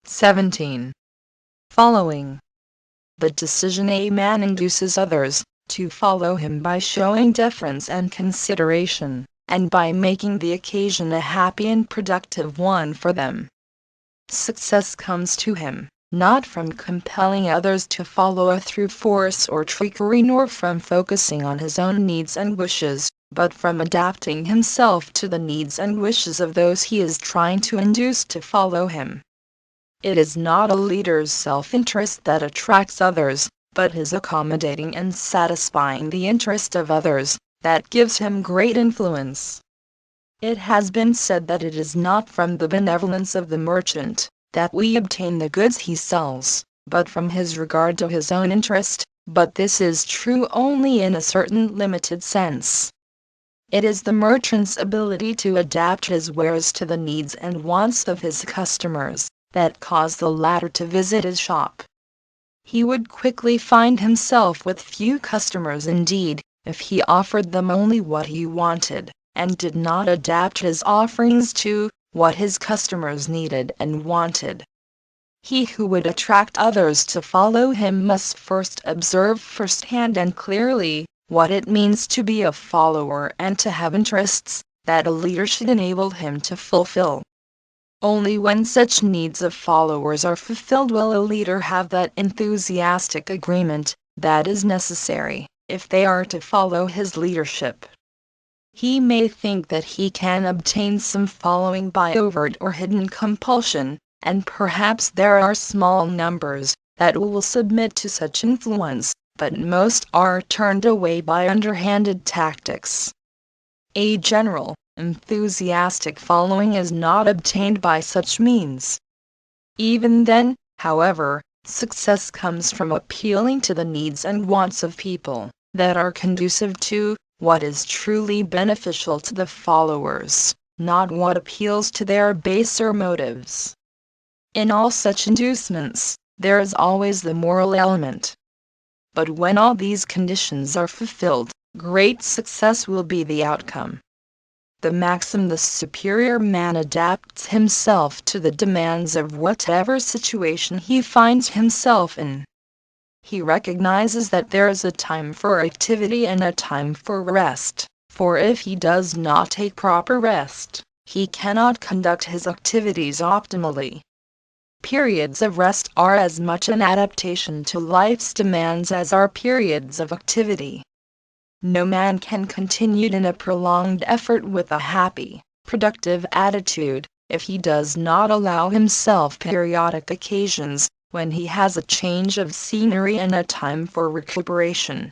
17. Following. The decision a man induces others to follow him by showing deference and consideration, and by making the occasion a happy and productive one for them. Success comes to him, not from compelling others to follow through force or trickery, nor from focusing on his own needs and wishes, but from adapting himself to the needs and wishes of those he is trying to induce to follow him. It is not a leader's self-interest that attracts others, but his accommodating and satisfying the interest of others, that gives him great influence. It has been said that it is not from the benevolence of the merchant that we obtain the goods he sells, but from his regard to his own interest, but this is true only in a certain limited sense. It is the merchant's ability to adapt his wares to the needs and wants of his customers that cause the latter to visit his shop. He would quickly find himself with few customers indeed, if he offered them only what he wanted, and did not adapt his offerings to what his customers needed and wanted. He who would attract others to follow him must first observe firsthand and clearly what it means to be a follower and to have interests that a leader should enable him to fulfill. Only when such needs of followers are fulfilled will a leader have that enthusiastic agreement that is necessary if they are to follow his leadership. He may think that he can obtain some following by overt or hidden compulsion, and perhaps there are small numbers that will submit to such influence, but most are turned away by underhanded tactics. A general, enthusiastic following is not obtained by such means. Even then, however, success comes from appealing to the needs and wants of people that are conducive to what is truly beneficial to the followers, not what appeals to their baser motives. In all such inducements, there is always the moral element. But when all these conditions are fulfilled, great success will be the outcome. The maxim: the superior man adapts himself to the demands of whatever situation he finds himself in. He recognizes that there is a time for activity and a time for rest, for if he does not take proper rest, he cannot conduct his activities optimally. Periods of rest are as much an adaptation to life's demands as are periods of activity. No man can continue in a prolonged effort with a happy, productive attitude, if he does not allow himself periodic occasions when he has a change of scenery and a time for recuperation.